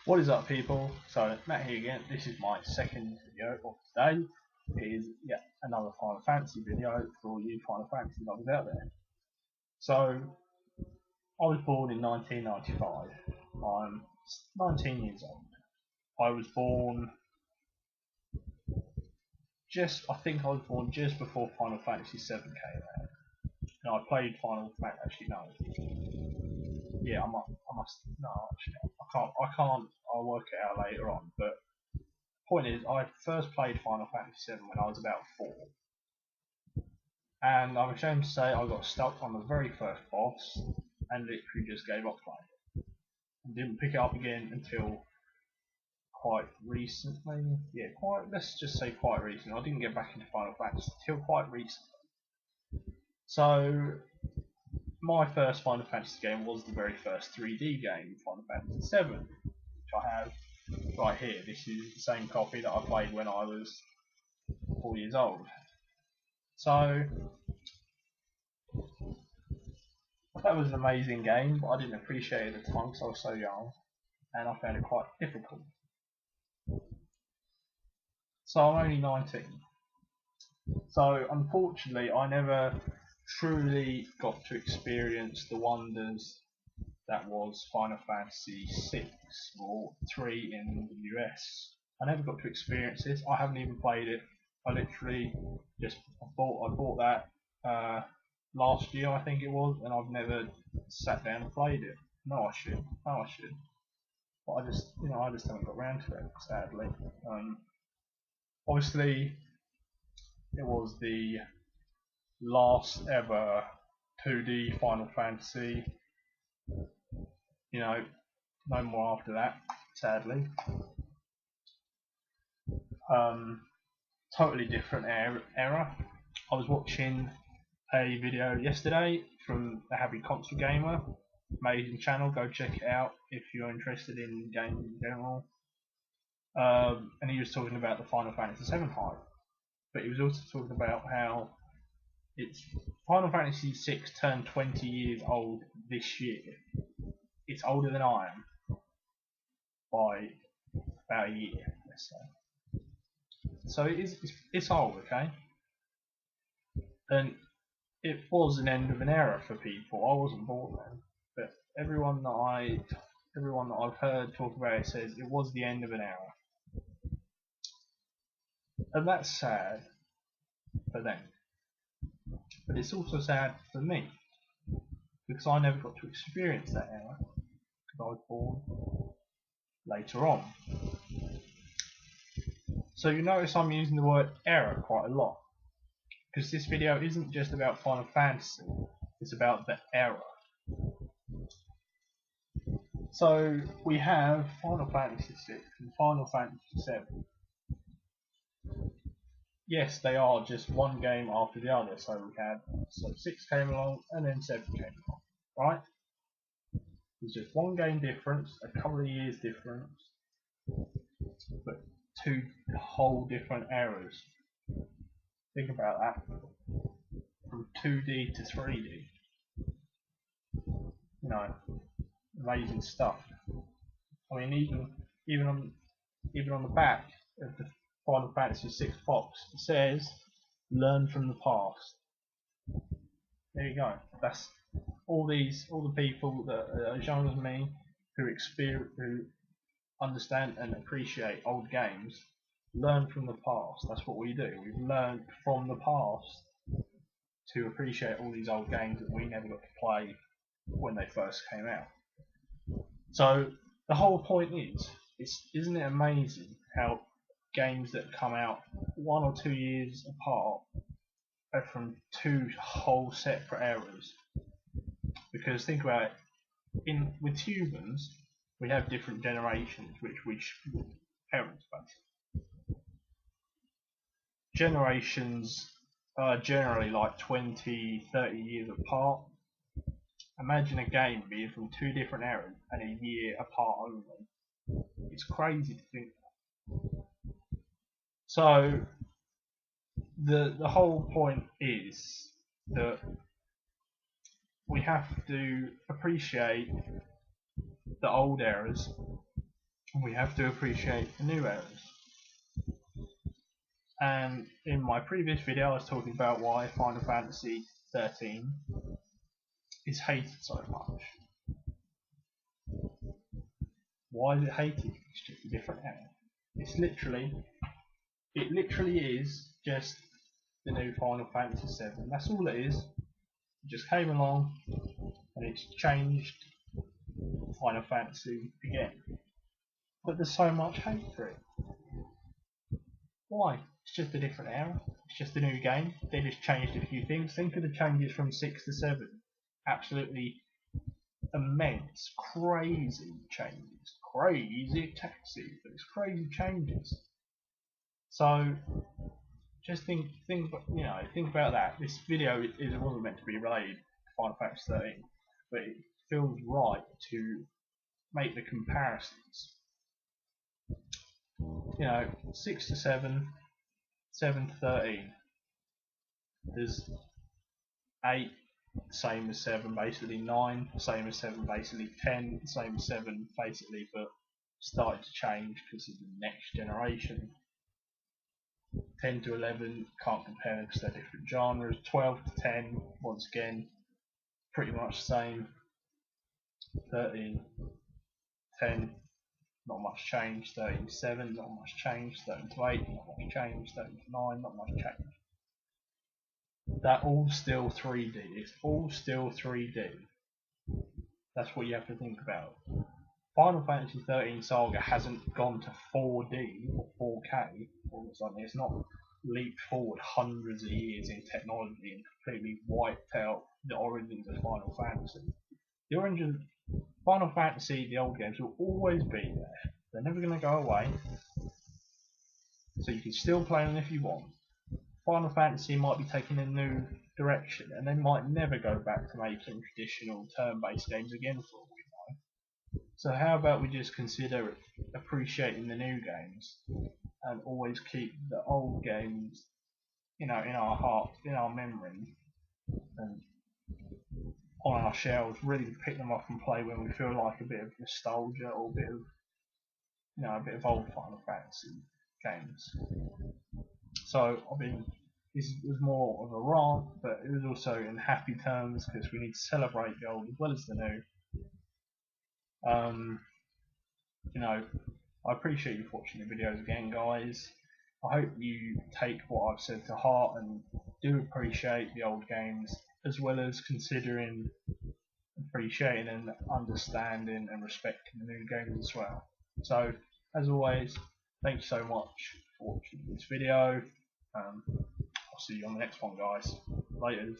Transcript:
What is up, people? So Matt here again. This is my second video of today. It is yet another Final Fantasy video for all you Final Fantasy lovers out there. So I was born in 1995. I'm 19 years old. I was born I think I was born just before Final Fantasy VII came out. And I played Final Fantasy. Actually, no. Yeah, I must. No, actually, I can't. I'll work it out later on. But point is, I first played Final Fantasy VII when I was about 4, and I'm ashamed to say I got stuck on the very first boss and literally just gave up playing and didn't pick it up again until quite recently. Yeah, let's just say quite recently. I didn't get back into Final Fantasy until quite recently. So my first Final Fantasy game was the very first 3D game, Final Fantasy VII, which I have right here. This is the same copy that I played when I was 4 years old. So that was an amazing game, but I didn't appreciate it at the time because I was so young, and I found it quite difficult. So I'm only 19. So unfortunately, I never truly got to experience the wonders that was Final Fantasy 6 or 3 in the US. I never got to experience this. I haven't even played it. I literally just bought that last year, I think it was, and I've never sat down and played it. No, I should. But I just haven't got around to it, sadly. Obviously, it was the last ever 2D Final Fantasy. No more after that, sadly. Totally different era. I was watching a video yesterday from the Happy Console Gamer, amazing channel. Go check it out if you're interested in games in general. And he was talking about the Final Fantasy VII hype, but he was also talking about how it's Final Fantasy VI turned 20 years old this year. It's older than I am by about a year, let's say. So it's old, okay? And it was an end of an era for people. I wasn't born then, but everyone that I've heard talk about it says it was the end of an era, and that's sad for them. But it's also sad for me because I never got to experience that era because I was born later on. So you notice I'm using the word era quite a lot because this video isn't just about Final Fantasy, it's about the era. So we have Final Fantasy VI and Final Fantasy VII. Yes, they are just one game after the other. So 6 came along and then 7 came along, right? There's just one game difference, a couple of years difference, but 2 whole different eras. Think about that. From 2D to 3D. Amazing stuff. I mean, even on the back of the Final Fantasy VI box, it says, "Learn from the past." There you go. That's all the people that are as young as me who understand and appreciate old games. Learn from the past. That's what we do. We've learned from the past to appreciate all these old games that we never got to play when they first came out. So the whole point isn't it amazing how games that come out 1 or 2 years apart are from 2 whole separate eras? Because think about it, with humans, we have different generations, which parents basically. Generations are generally like 20, 30 years apart. Imagine a game being from 2 different eras and a year apart only. It's crazy to think that. So the whole point is that we have to appreciate the old eras we have to appreciate the new eras. And in my previous video, I was talking about why Final Fantasy 13 is hated so much. Why is it hated? It's just a different era. It literally is just the new Final Fantasy 7. That's all it is. It just came along and it's changed Final Fantasy again. But there's so much hate for it. Why? It's just a different era. It's just a new game. They just changed a few things. Think of the changes from 6 to 7. Absolutely immense, crazy changes. Crazy taxi, but it's crazy changes. So just think about that. This video wasn't meant to be related to Final Fantasy 13, but it feels right to make the comparisons. 6 to 7, 7 to 13. There's 8, same as 7, basically 9, same as 7, basically 10, same as 7, basically, but started to change because of the next generation. 10 to 11, can't compare them because they're different genres. 12 to 10, once again, pretty much the same. 13, 10, not much change. 13 to 7, not much change. 13 to 8, not much change. 13 to 9, not much change. That all still 3D. It's all still 3D. That's what you have to think about. Final Fantasy 13 Saga hasn't gone to 4D or 4K all of a sudden. It's not leaped forward hundreds of years in technology and completely wiped out the origins of Final Fantasy. The origins of Final Fantasy, the old games, will always be there. They're never going to go away. So you can still play them if you want. Final Fantasy might be taking a new direction, and they might never go back to making traditional turn-based games again for all we know. So how about we just consider appreciating the new games and always keep the old games, in our heart, in our memory, and on our shelves. Really pick them up and play when we feel like a bit of nostalgia or a bit of old Final Fantasy games. So this was more of a rant, but it was also in happy terms because we need to celebrate the old as well as the new. I appreciate you watching the videos again, guys. I hope you take what I've said to heart and do appreciate the old games, as well as considering appreciating and understanding and respecting the new games as well. So, as always, thank you so much for watching this video. I'll see you on the next one, guys. Later.